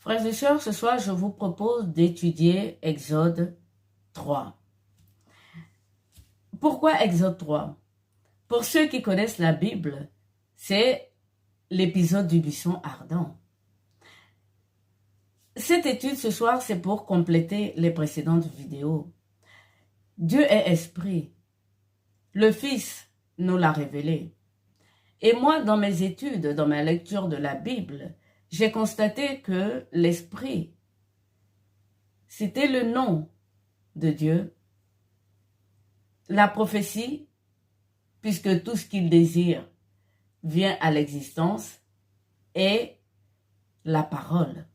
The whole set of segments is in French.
Frères et sœurs, ce soir, je vous propose d'étudier Exode 3. Pourquoi Exode 3? Pour ceux qui connaissent la Bible, c'est l'épisode du buisson ardent. Cette étude ce soir, c'est pour compléter les précédentes vidéos. Dieu est esprit. Le Fils nous l'a révélé. Et moi, dans mes études, dans ma lecture de la Bible, j'ai constaté que l'Esprit, c'était le nom de Dieu. La prophétie, puisque tout ce qu'il désire vient à l'existence, et la parole.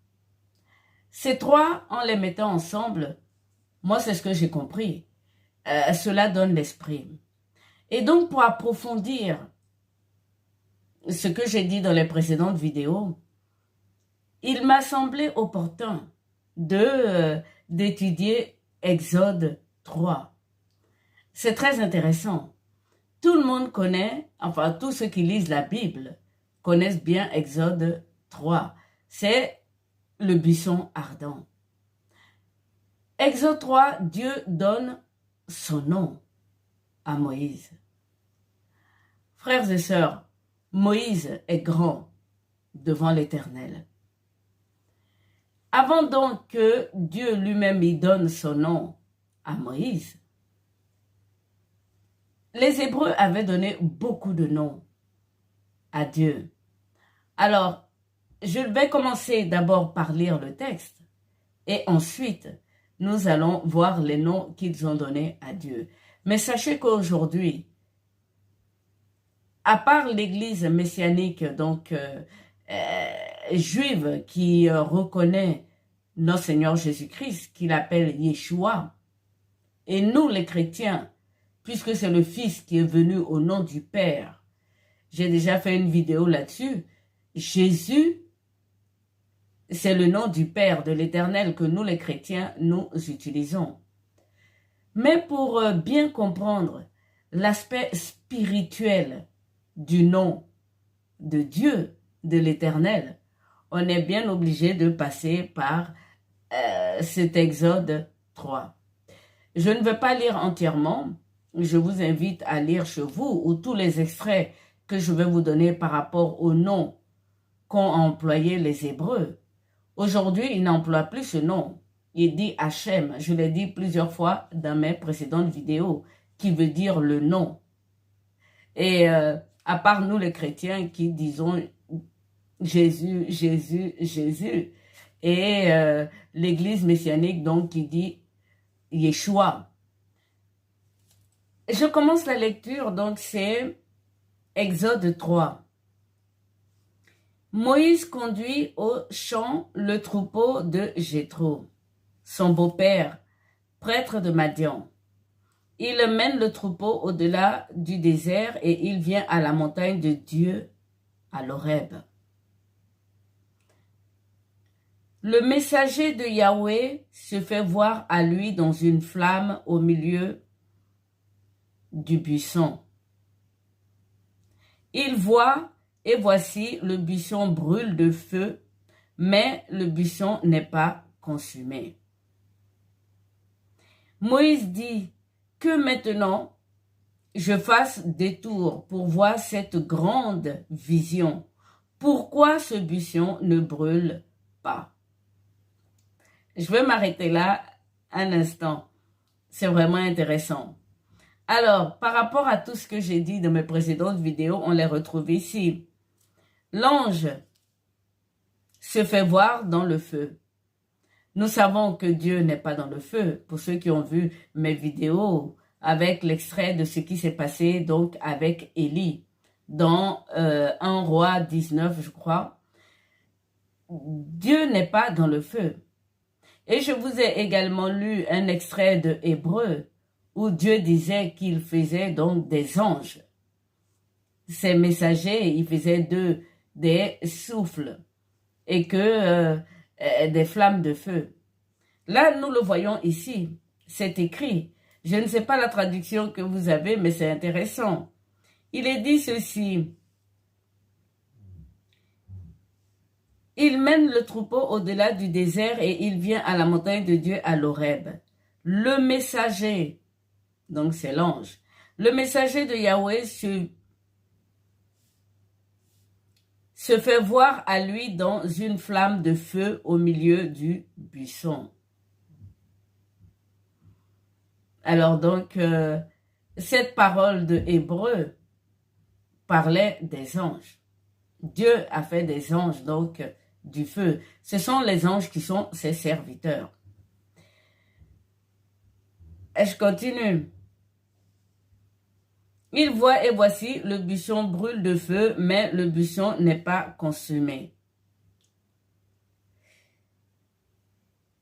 Ces trois, en les mettant ensemble, moi c'est ce que j'ai compris, cela donne l'esprit. Et donc pour approfondir ce que j'ai dit dans les précédentes vidéos, il m'a semblé opportun d'étudier Exode 3. C'est très intéressant. Tout le monde connaît, enfin tous ceux qui lisent la Bible connaissent bien Exode 3. C'est le buisson ardent. Exode 3, Dieu donne son nom à Moïse. Frères et sœurs, Moïse est grand devant l'Éternel. Avant donc que Dieu lui-même y donne son nom à Moïse, les Hébreux avaient donné beaucoup de noms à Dieu. Alors, je vais commencer d'abord par lire le texte et ensuite, nous allons voir les noms qu'ils ont donnés à Dieu. Mais sachez qu'aujourd'hui, à part l'Église messianique, donc juive, qui reconnaît notre Seigneur Jésus-Christ, qu'il appelle Yeshua, et nous les chrétiens, puisque c'est le Fils qui est venu au nom du Père, j'ai déjà fait une vidéo là-dessus, Jésus, c'est le nom du Père, de l'Éternel, que nous les chrétiens, nous utilisons. Mais pour bien comprendre l'aspect spirituel du nom de Dieu, de l'Éternel, on est bien obligé de passer par cet Exode 3. Je ne vais pas lire entièrement, je vous invite à lire chez vous ou tous les extraits que je vais vous donner par rapport au nom qu'ont employé les Hébreux. Aujourd'hui, ils n'emploient plus ce nom. Il dit Hachem, je l'ai dit plusieurs fois dans mes précédentes vidéos, qui veut dire le nom. Et à part nous les chrétiens qui disons Jésus, Jésus, Jésus, et l'église messianique donc qui dit Yeshua. Je commence la lecture, donc c'est Exode 3. Moïse conduit au champ le troupeau de Jéthro, son beau-père, prêtre de Madian. Il mène le troupeau au-delà du désert et il vient à la montagne de Dieu, à l'Horeb. Le messager de Yahweh se fait voir à lui dans une flamme au milieu du buisson. Il voit et voici le buisson brûle de feu, mais le buisson n'est pas consumé. Moïse dit que maintenant je fasse détour pour voir cette grande vision. Pourquoi ce buisson ne brûle pas? Je vais m'arrêter là un instant. C'est vraiment intéressant. Alors, par rapport à tout ce que j'ai dit dans mes précédentes vidéos, on les retrouve ici. L'ange se fait voir dans le feu. Nous savons que Dieu n'est pas dans le feu. Pour ceux qui ont vu mes vidéos avec l'extrait de ce qui s'est passé donc avec Élie dans 1 Roi 19, je crois. Dieu n'est pas dans le feu. Et je vous ai également lu un extrait de Hébreu où Dieu disait qu'il faisait donc des anges. Ces messagers, ils faisaient des souffles et que des flammes de feu. Là, nous le voyons ici. C'est écrit. Je ne sais pas la traduction que vous avez, mais c'est intéressant. Il est dit ceci. Il mène le troupeau au-delà du désert et il vient à la montagne de Dieu à l'Horeb. Le messager, donc c'est l'ange, le messager de Yahweh se fait voir à lui dans une flamme de feu au milieu du buisson. Alors donc, cette parole de Hébreu parlait des anges. Dieu a fait des anges, donc du feu. Ce sont les anges qui sont ses serviteurs. Et je continue. Il voit et voici, le buisson brûle de feu, mais le buisson n'est pas consumé.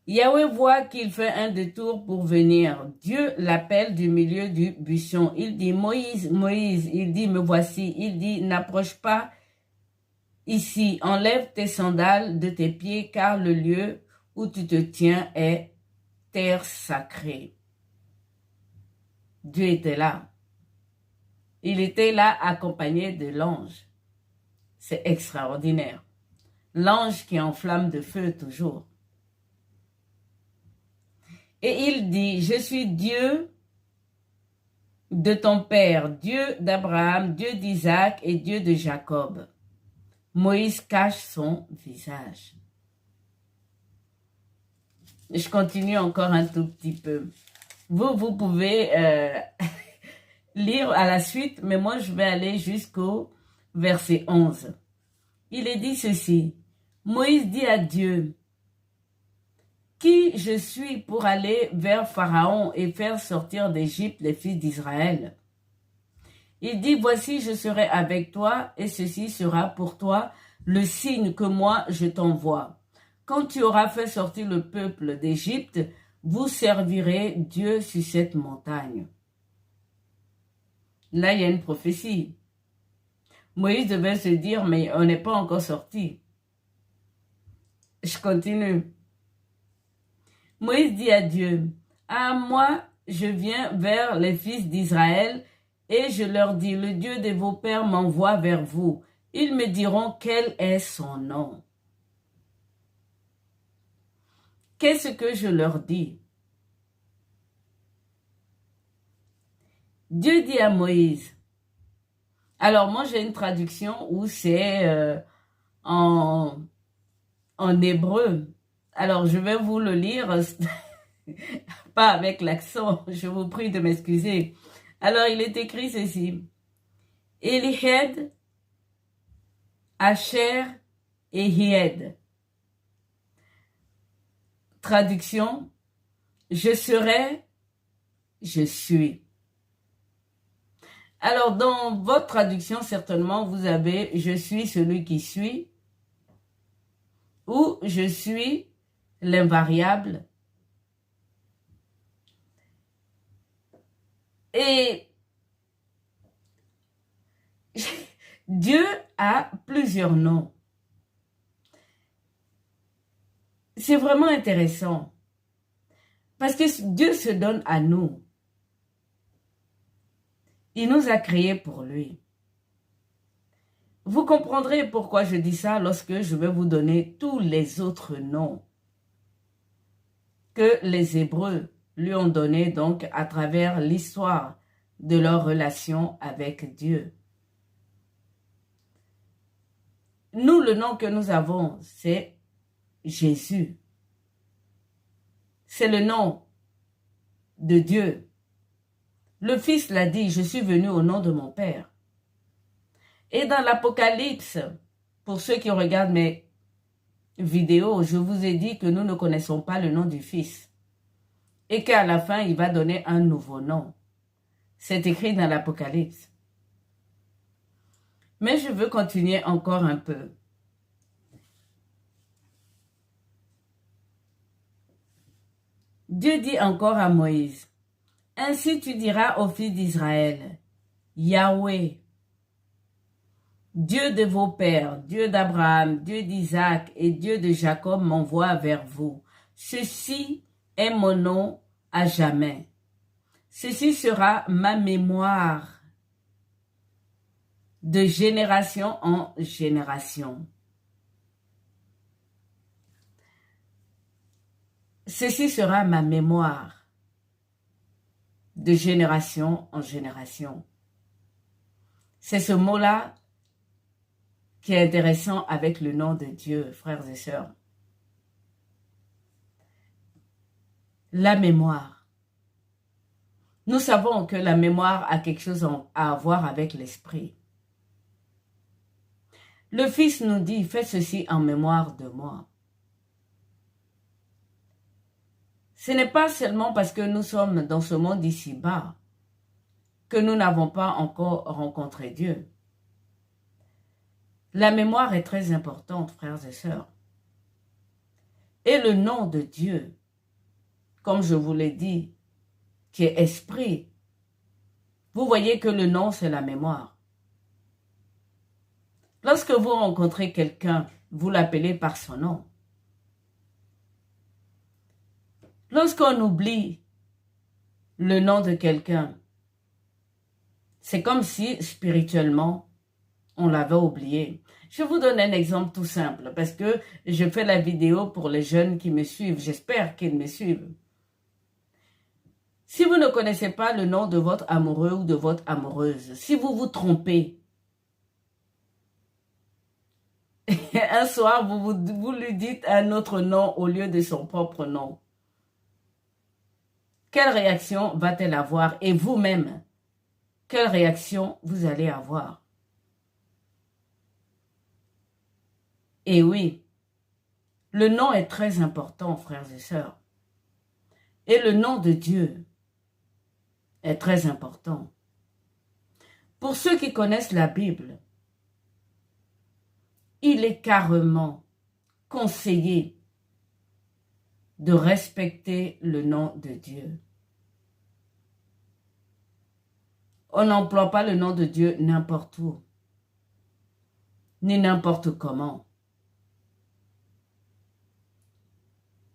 Yahweh voit qu'il fait un détour pour venir. Dieu l'appelle du milieu du buisson. Il dit, Moïse, Moïse, il dit, me voici. Il dit, n'approche pas ici, enlève tes sandales de tes pieds, car le lieu où tu te tiens est terre sacrée. Dieu était là. Il était là accompagné de l'ange. C'est extraordinaire. L'ange qui est en flamme de feu toujours. Et il dit, je suis Dieu de ton père, Dieu d'Abraham, Dieu d'Isaac et Dieu de Jacob. Moïse cache son visage. Je continue encore un tout petit peu. Vous pouvez lire à la suite, mais moi je vais aller jusqu'au verset 11. Il est dit ceci. Moïse dit à Dieu, qui je suis pour aller vers Pharaon et faire sortir d'Égypte les fils d'Israël? Il dit, voici, je serai avec toi et ceci sera pour toi le signe que moi je t'envoie. Quand tu auras fait sortir le peuple d'Égypte, vous servirez Dieu sur cette montagne. Là, il y a une prophétie. Moïse devait se dire, mais on n'est pas encore sorti. Je continue. Moïse dit à Dieu, à moi, je viens vers les fils d'Israël et je leur dis, le Dieu de vos pères m'envoie vers vous. Ils me diront quel est son nom. Qu'est-ce que je leur dis? Dieu dit à Moïse. Alors moi j'ai une traduction où c'est en hébreu. Alors je vais vous le lire, pas avec l'accent, je vous prie de m'excuser. Alors il est écrit ceci. Elihed, Asher et Hied. Traduction, je serai, je suis. Alors, dans votre traduction, certainement, vous avez « je suis celui qui suis » ou « je suis l'invariable ». Et Dieu a plusieurs noms. C'est vraiment intéressant parce que Dieu se donne à nous. Il nous a créés pour lui. Vous comprendrez pourquoi je dis ça lorsque je vais vous donner tous les autres noms que les Hébreux lui ont donnés donc à travers l'histoire de leur relation avec Dieu. Nous, le nom que nous avons, c'est Jésus. C'est le nom de Dieu. Le Fils l'a dit, je suis venu au nom de mon Père. Et dans l'Apocalypse, pour ceux qui regardent mes vidéos, je vous ai dit que nous ne connaissons pas le nom du Fils. Et qu'à la fin, il va donner un nouveau nom. C'est écrit dans l'Apocalypse. Mais je veux continuer encore un peu. Dieu dit encore à Moïse, ainsi tu diras aux fils d'Israël, Yahweh, Dieu de vos pères, Dieu d'Abraham, Dieu d'Isaac et Dieu de Jacob m'envoie vers vous. Ceci est mon nom à jamais. Ceci sera ma mémoire de génération en génération. ceci sera ma mémoire de génération en génération. C'est ce mot-là qui est intéressant avec le nom de Dieu, frères et sœurs. La mémoire. Nous savons que la mémoire a quelque chose à voir avec l'esprit. Le Fils nous dit, fais ceci en mémoire de moi. Ce n'est pas seulement parce que nous sommes dans ce monde ici-bas que nous n'avons pas encore rencontré Dieu. La mémoire est très importante, frères et sœurs. Et le nom de Dieu, comme je vous l'ai dit, qui est esprit, vous voyez que le nom, c'est la mémoire. Lorsque vous rencontrez quelqu'un, vous l'appelez par son nom. Lorsqu'on oublie le nom de quelqu'un, c'est comme si spirituellement, on l'avait oublié. Je vous donne un exemple tout simple parce que je fais la vidéo pour les jeunes qui me suivent. J'espère qu'ils me suivent. Si vous ne connaissez pas le nom de votre amoureux ou de votre amoureuse, si vous vous trompez, un soir vous lui dites un autre nom au lieu de son propre nom, quelle réaction va-t-elle avoir? Et vous-même, quelle réaction vous allez avoir? Et oui, le nom est très important, frères et sœurs. Et le nom de Dieu est très important. Pour ceux qui connaissent la Bible, il est carrément conseillé de respecter le nom de Dieu. On n'emploie pas le nom de Dieu n'importe où, ni n'importe comment.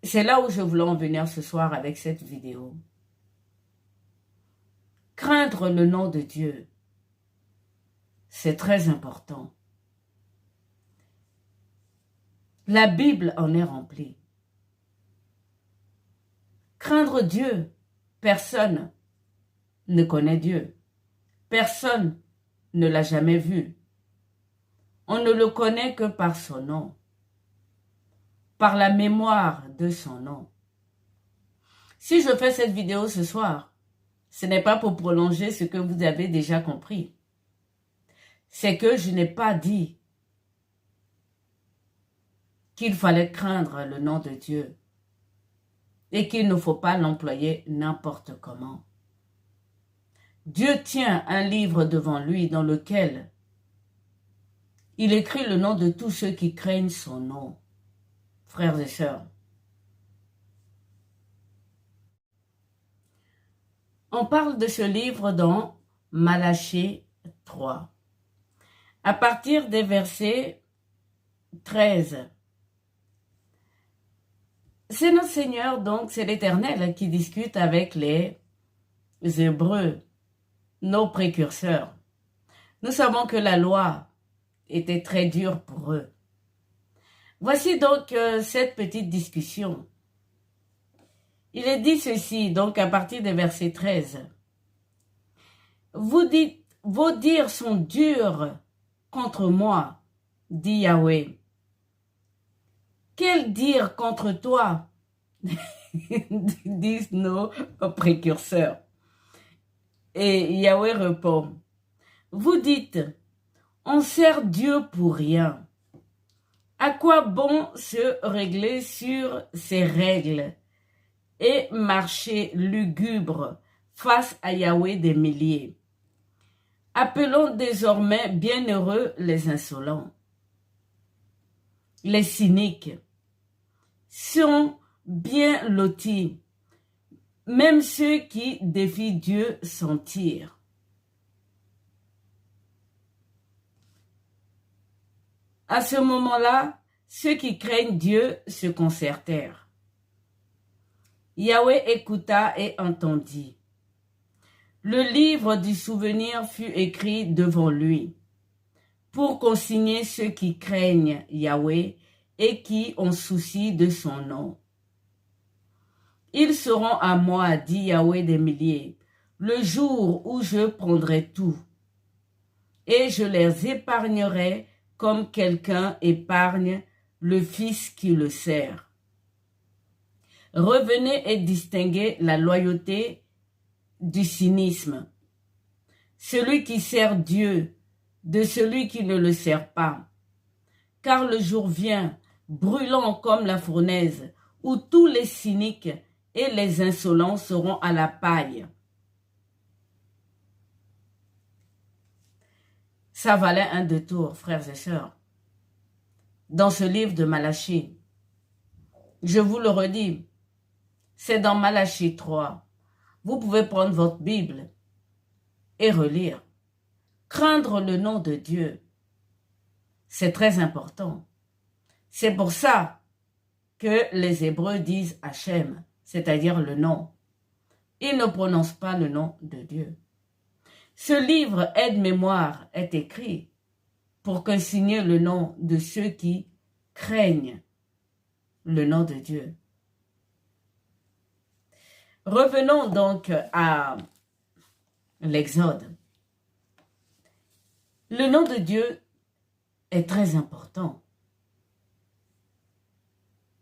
C'est là où je voulais en venir ce soir avec cette vidéo. Craindre le nom de Dieu, c'est très important. La Bible en est remplie. Craindre Dieu, personne ne connaît Dieu. Personne ne l'a jamais vu. On ne le connaît que par son nom, par la mémoire de son nom. Si je fais cette vidéo ce soir, ce n'est pas pour prolonger ce que vous avez déjà compris. C'est que je n'ai pas dit qu'il fallait craindre le nom de Dieu et qu'il ne faut pas l'employer n'importe comment. Dieu tient un livre devant lui dans lequel il écrit le nom de tous ceux qui craignent son nom. Frères et sœurs, on parle de ce livre dans Malachie 3. À partir des versets 13. C'est notre Seigneur, donc c'est l'Éternel qui discute avec les Hébreux, nos précurseurs. Nous savons que la loi était très dure pour eux. Voici donc cette petite discussion. Il est dit ceci, donc à partir des versets 13. Vous dites, vos dires sont durs contre moi, dit Yahweh. Quel dire contre toi, disent nos précurseurs. Et Yahweh répond, vous dites, on sert Dieu pour rien. À quoi bon se régler sur ces règles et marcher lugubre face à Yahweh des milliers? Appelons désormais bienheureux les insolents. Les cyniques sont bien lotis, même ceux qui défient Dieu s'en tirent. À ce moment-là, ceux qui craignent Dieu se concertèrent. Yahweh écouta et entendit. Le livre du souvenir fut écrit devant lui pour consigner ceux qui craignent Yahweh et qui ont souci de son nom. Ils seront à moi, dit Yahweh des milliers, le jour où je prendrai tout. Et je les épargnerai comme quelqu'un épargne le fils qui le sert. Revenez et distinguez la loyauté du cynisme. Celui qui sert Dieu de celui qui ne le sert pas. Car le jour vient, brûlant comme la fournaise, où tous les cyniques et les insolents seront à la paille. Ça valait un détour, frères et sœurs. Dans ce livre de Malachie, je vous le redis, c'est dans Malachie 3. Vous pouvez prendre votre Bible et relire. Craindre le nom de Dieu, c'est très important. C'est pour ça que les Hébreux disent Hachem, c'est-à-dire le nom. Ils ne prononcent pas le nom de Dieu. Ce livre aide-mémoire est écrit pour consigner le nom de ceux qui craignent le nom de Dieu. Revenons donc à l'Exode. Le nom de Dieu est très important.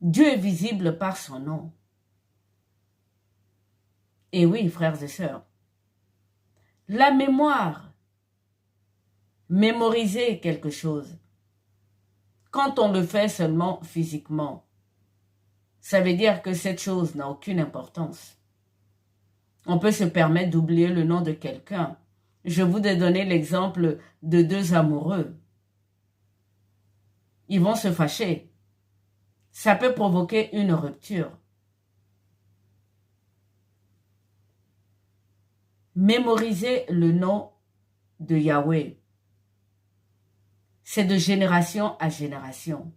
Dieu est visible par son nom. Et oui, frères et sœurs, la mémoire, mémoriser quelque chose, quand on le fait seulement physiquement, ça veut dire que cette chose n'a aucune importance. On peut se permettre d'oublier le nom de quelqu'un. Je vous ai donné l'exemple de deux amoureux. Ils vont se fâcher. Ça peut provoquer une rupture. Mémoriser le nom de Yahweh. C'est de génération à génération.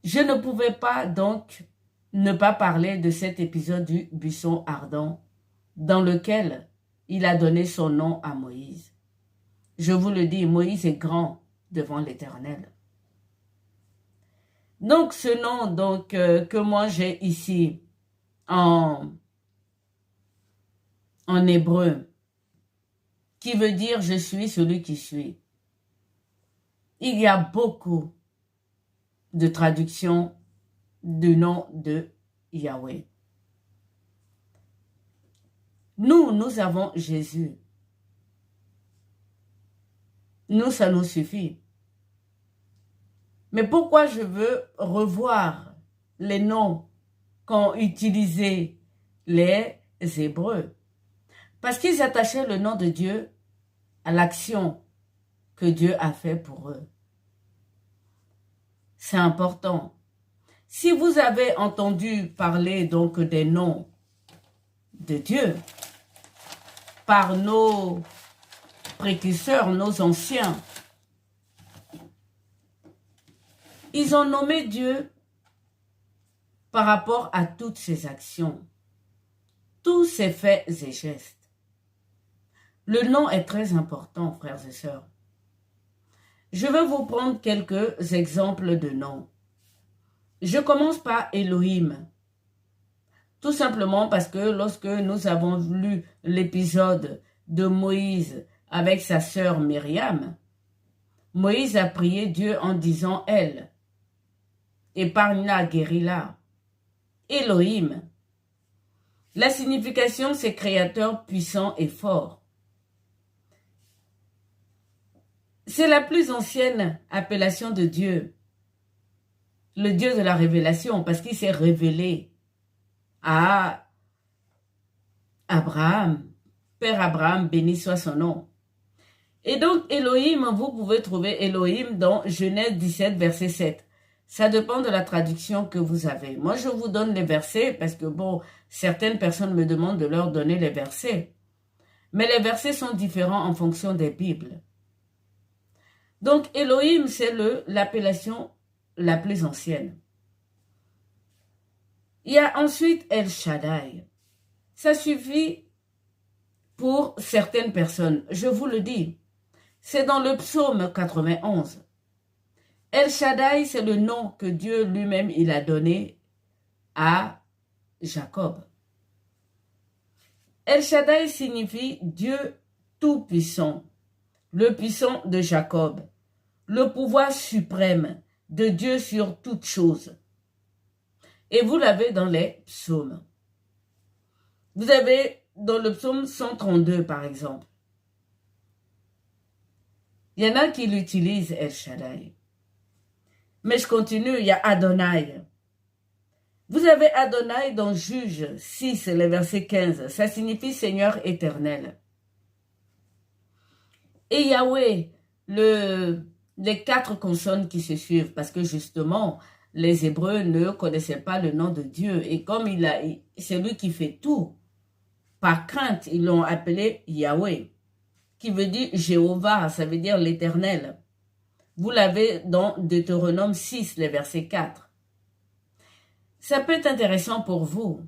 Je ne pouvais pas donc ne pas parler de cet épisode du buisson ardent dans lequel il a donné son nom à Moïse. Je vous le dis, Moïse est grand devant l'Éternel. Donc ce nom que moi j'ai ici en hébreu, qui veut dire je suis celui qui suis. Il y a beaucoup de traductions du nom de Yahweh. Nous avons Jésus. Nous, ça nous suffit. Mais pourquoi je veux revoir les noms qu'ont utilisés les Hébreux? Parce qu'ils attachaient le nom de Dieu à l'action que Dieu a fait pour eux. C'est important. Si vous avez entendu parler donc des noms de Dieu par nos précurseurs, nos anciens, ils ont nommé Dieu par rapport à toutes ses actions, tous ses faits et gestes. Le nom est très important, frères et sœurs. Je vais vous prendre quelques exemples de noms. Je commence par Elohim. Tout simplement parce que lorsque nous avons lu l'épisode de Moïse avec sa sœur Myriam, Moïse a prié Dieu en disant « Elle, épargne-la, guéris-la ». Elohim. La signification, c'est créateur puissant et fort. C'est la plus ancienne appellation de Dieu. Le Dieu de la révélation, parce qu'il s'est révélé à Abraham. Père Abraham, béni soit son nom. Et donc, Elohim, vous pouvez trouver Elohim dans Genèse 17, verset 7. Ça dépend de la traduction que vous avez. Moi, je vous donne les versets parce que, bon, certaines personnes me demandent de leur donner les versets. Mais les versets sont différents en fonction des Bibles. Donc, Elohim, c'est l'appellation la plus ancienne. Il y a ensuite El Shaddai. Ça suffit pour certaines personnes. Je vous le dis. C'est dans le psaume 91. El Shaddai, c'est le nom que Dieu lui-même il a donné à Jacob. El Shaddai signifie Dieu tout-puissant, le puissant de Jacob, le pouvoir suprême de Dieu sur toutes choses. Et vous l'avez dans les psaumes. Vous avez dans le psaume 132 par exemple. Il y en a qui l'utilisent El Shaddai. Mais je continue, il y a Adonai. Vous avez Adonai dans Juge 6, le verset 15. Ça signifie Seigneur éternel. Et Yahweh, les 4 consonnes qui se suivent, parce que justement, les Hébreux ne connaissaient pas le nom de Dieu. Et comme c'est lui qui fait tout, par crainte, ils l'ont appelé Yahweh, qui veut dire Jéhovah, ça veut dire l'éternel. Vous l'avez dans Deutéronome 6, le verset 4. Ça peut être intéressant pour vous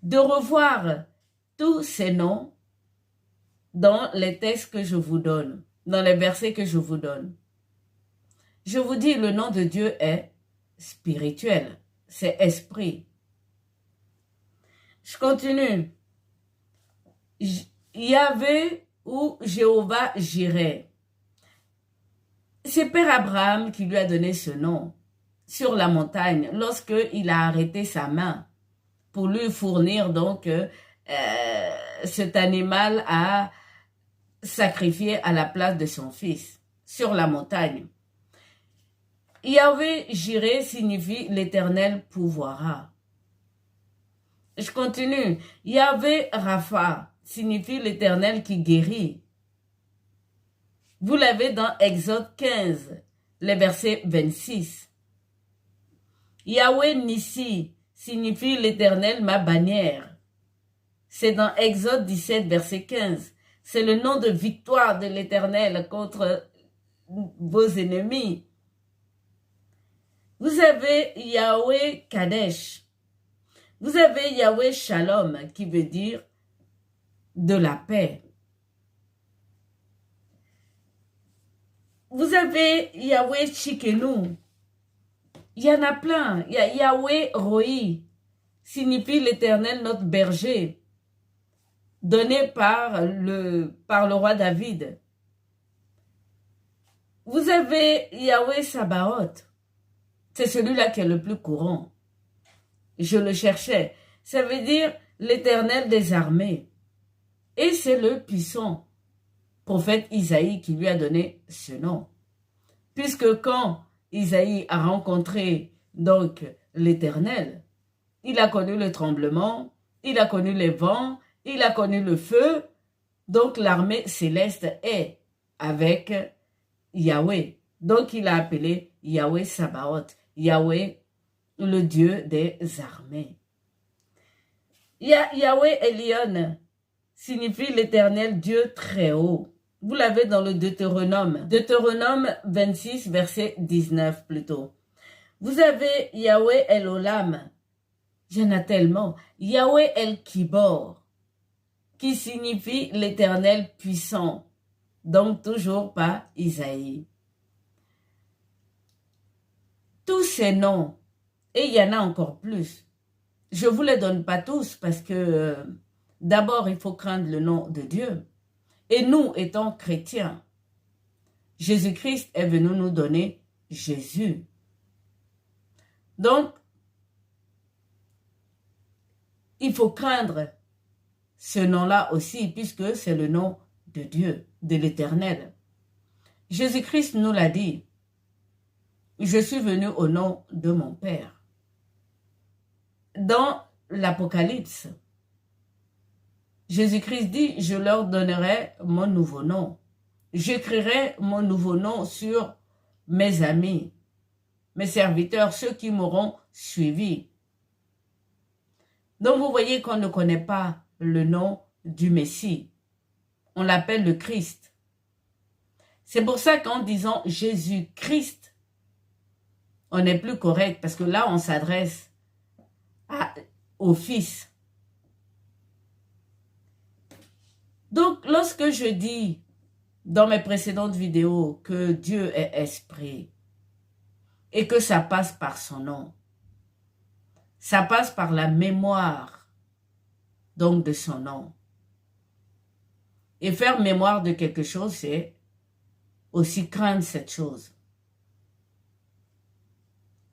de revoir tous ces noms dans les textes que je vous donne, dans les versets que je vous donne. Je vous dis, le nom de Dieu est spirituel, c'est esprit. Je continue. Yahvé ou Jéhovah Jireh. C'est Père Abraham qui lui a donné ce nom sur la montagne lorsqu'il a arrêté sa main pour lui fournir donc cet animal à sacrifier à la place de son fils sur la montagne. Yahvé Jireh signifie l'Éternel pourvoira. Je continue. Yahvé Rapha signifie l'Éternel qui guérit. Vous l'avez dans Exode 15, le verset 26. Yahweh Nissi signifie l'Éternel ma bannière. C'est dans Exode 17, verset 15. C'est le nom de victoire de l'Éternel contre vos ennemis. Vous avez Yahweh Kadesh. Vous avez Yahweh Shalom qui veut dire de la paix. Vous avez Yahweh Tchikenu. Il y en a plein. Il y a Yahweh Roi, signifie l'Éternel notre berger, donné par le roi David. Vous avez Yahweh Sabaoth. C'est celui-là qui est le plus courant. Je le cherchais. Ça veut dire l'Éternel des armées. Et c'est le puissant prophète Isaïe qui lui a donné ce nom. Puisque quand Isaïe a rencontré donc l'Éternel, il a connu le tremblement, il a connu les vents, il a connu le feu. Donc l'armée céleste est avec Yahweh. Donc il a appelé Yahweh Sabaoth, Yahweh le Dieu des armées. Yahweh Elion signifie l'Éternel Dieu très haut. Vous l'avez dans le Deutéronome. Deutéronome 26, verset 19 plutôt. Vous avez Yahweh El Olam. Il y en a tellement. Yahweh El Kibor, qui signifie l'Éternel puissant. Donc toujours pas Isaïe. Tous ces noms, et il y en a encore plus. Je ne vous les donne pas tous parce que d'abord il faut craindre le nom de Dieu. Et nous, étant chrétiens, Jésus-Christ est venu nous donner Jésus. Donc, il faut craindre ce nom-là aussi, puisque c'est le nom de Dieu, de l'Éternel. Jésus-Christ nous l'a dit. Je suis venu au nom de mon Père. Dans l'Apocalypse, Jésus-Christ dit, je leur donnerai mon nouveau nom. J'écrirai mon nouveau nom sur mes amis, mes serviteurs, ceux qui m'auront suivi. Donc vous voyez qu'on ne connaît pas le nom du Messie. On l'appelle le Christ. C'est pour ça qu'en disant Jésus-Christ, on n'est plus correct parce que là on s'adresse au Fils. Donc, lorsque je dis dans mes précédentes vidéos que Dieu est esprit, et que ça passe par son nom. Ça passe par la mémoire, donc de son nom. Et faire mémoire de quelque chose, c'est aussi craindre cette chose.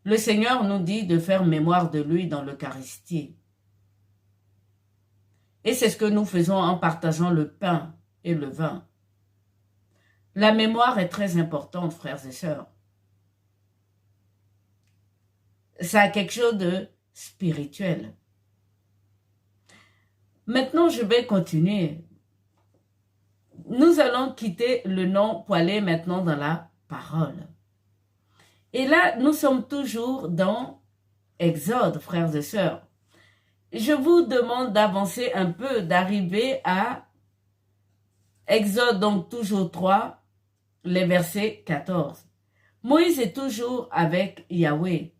Le Seigneur nous dit de faire mémoire de lui dans l'Eucharistie. Et c'est ce que nous faisons en partageant le pain et le vin. La mémoire est très importante, frères et sœurs. Ça a quelque chose de spirituel. Maintenant, je vais continuer. Nous allons quitter le nom pour aller maintenant dans la parole. Et là, nous sommes toujours dans Exode, frères et sœurs. Je vous demande d'avancer un peu, d'arriver à Exode, donc toujours 3, les versets 14. Moïse est toujours avec Yahweh.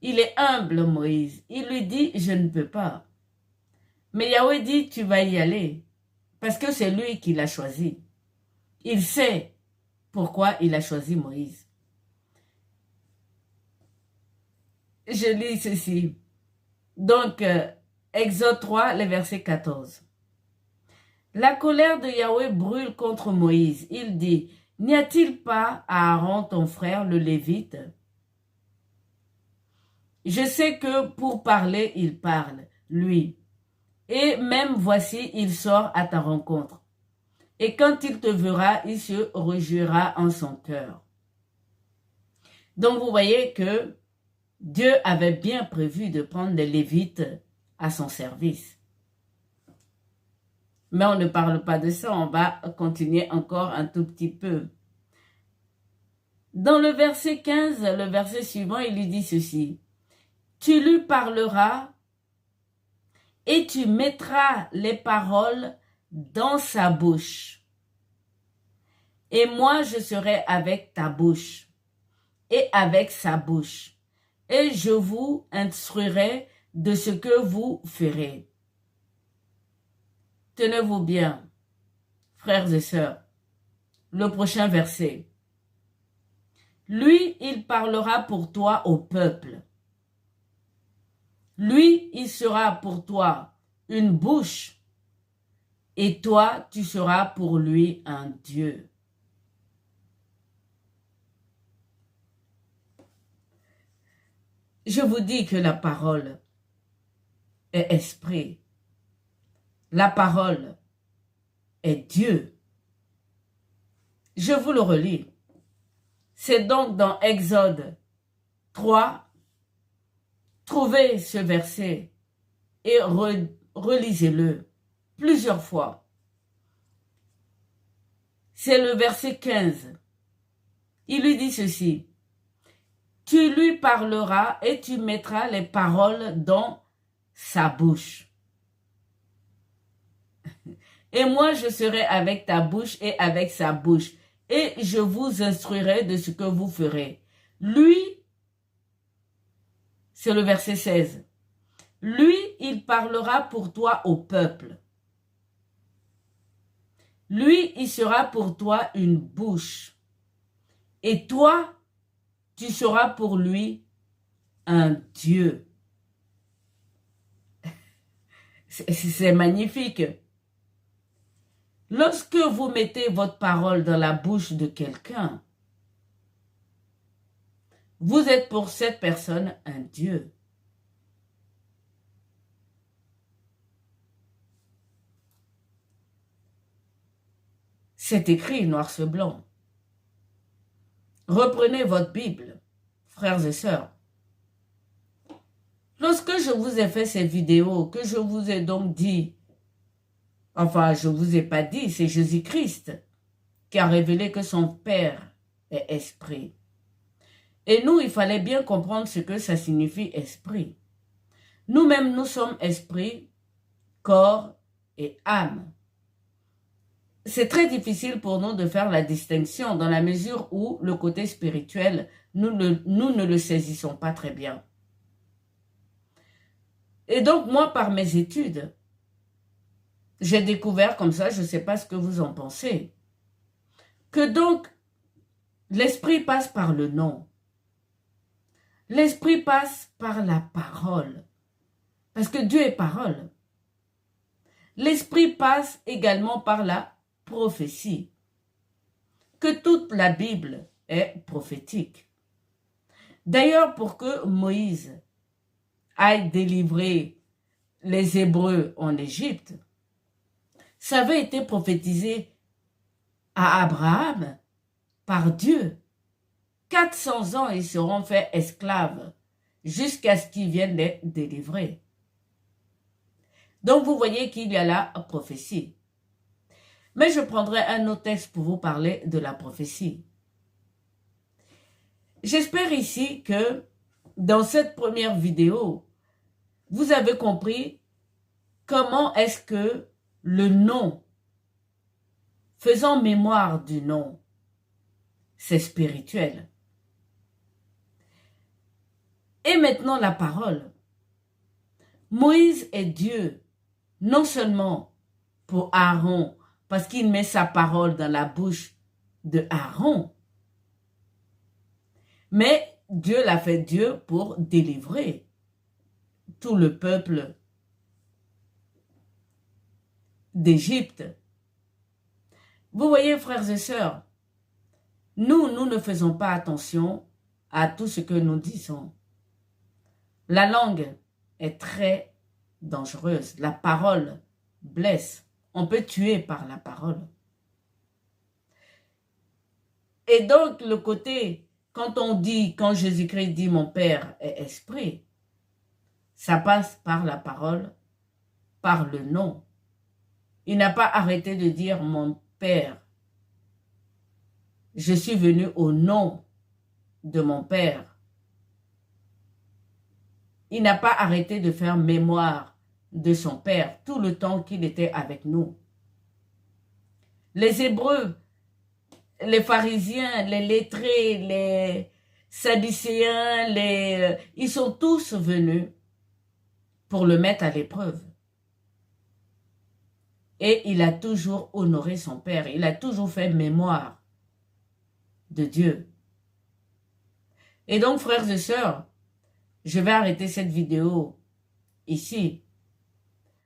Il est humble, Moïse. Il lui dit, je ne peux pas. Mais Yahweh dit, tu vas y aller, parce que c'est lui qui l'a choisi. Il sait pourquoi il a choisi Moïse. Je lis ceci. Donc, Exode 3, le verset 14. La colère de Yahweh brûle contre Moïse. Il dit, n'y a-t-il pas Aaron, ton frère, le Lévite? Je sais que pour parler, il parle, lui. Et même voici, il sort à ta rencontre. Et quand il te verra, il se réjouira en son cœur. Donc vous voyez que Dieu avait bien prévu de prendre les Lévites à son service. Mais on ne parle pas de ça, on va continuer encore un tout petit peu. Dans le verset 15, le verset suivant, il lui dit ceci. Tu lui parleras et tu mettras les paroles dans sa bouche. Et moi, je serai avec ta bouche et avec sa bouche. Et je vous instruirai de ce que vous ferez. Tenez-vous bien, frères et sœurs. Le prochain verset. Lui, il parlera pour toi au peuple. Lui, il sera pour toi une bouche, et toi, tu seras pour lui un Dieu. Je vous dis que la parole est esprit. La parole est Dieu. Je vous le relis. C'est donc dans Exode 3, trouvez ce verset et relisez-le plusieurs fois. C'est le verset 15. Il lui dit ceci. Tu lui parleras et tu mettras les paroles dans sa bouche. Et moi, je serai avec ta bouche et avec sa bouche. Et je vous instruirai de ce que vous ferez. Lui, c'est le verset 16. Lui, il parlera pour toi au peuple. Lui, il sera pour toi une bouche. Et toi, tu seras pour lui un Dieu. C'est magnifique. Lorsque vous mettez votre parole dans la bouche de quelqu'un, vous êtes pour cette personne un Dieu. C'est écrit noir sur blanc. Reprenez votre Bible, frères et sœurs. Lorsque je vous ai fait ces vidéos, que je vous ai donc dit, enfin, je ne vous ai pas dit, c'est Jésus-Christ qui a révélé que son Père est esprit. Et nous, il fallait bien comprendre ce que ça signifie esprit. Nous-mêmes, nous sommes esprit, corps et âme. C'est très difficile pour nous de faire la distinction dans la mesure où le côté spirituel, nous ne le saisissons pas très bien. Et donc, moi, par mes études, j'ai découvert comme ça, je ne sais pas ce que vous en pensez, que donc, l'esprit passe par le nom. L'esprit passe par la parole, parce que Dieu est parole. L'esprit passe également par la prophétie, que toute la Bible est prophétique. D'ailleurs, pour que Moïse aille délivrer les Hébreux en Égypte, ça avait été prophétisé à Abraham par Dieu. 400 ans, ils seront faits esclaves jusqu'à ce qu'ils viennent les délivrer. Donc, vous voyez qu'il y a la prophétie. Mais je prendrai un autre texte pour vous parler de la prophétie. J'espère ici que dans cette première vidéo, vous avez compris comment est-ce que le nom, faisant mémoire du nom, c'est spirituel. Et maintenant la parole. Moïse est Dieu, non seulement pour Aaron, parce qu'il met sa parole dans la bouche de Aaron, mais Dieu l'a fait Dieu pour délivrer tout le peuple d'Égypte. Vous voyez, frères et sœurs, nous ne faisons pas attention à tout ce que nous disons. La langue est très dangereuse. La parole blesse. On peut tuer par la parole. Et donc, le côté, quand Jésus-Christ dit « Mon Père est esprit », ça passe par la parole, par le nom. Il n'a pas arrêté de dire « Mon Père ». Je suis venu au nom de mon Père. Il n'a pas arrêté de faire mémoire de son Père tout le temps qu'il était avec nous. Les Hébreux, les pharisiens, les lettrés, les sadducéens, ils sont tous venus pour le mettre à l'épreuve. Et il a toujours honoré son Père. Il a toujours fait mémoire de Dieu. Et donc, frères et sœurs, je vais arrêter cette vidéo ici.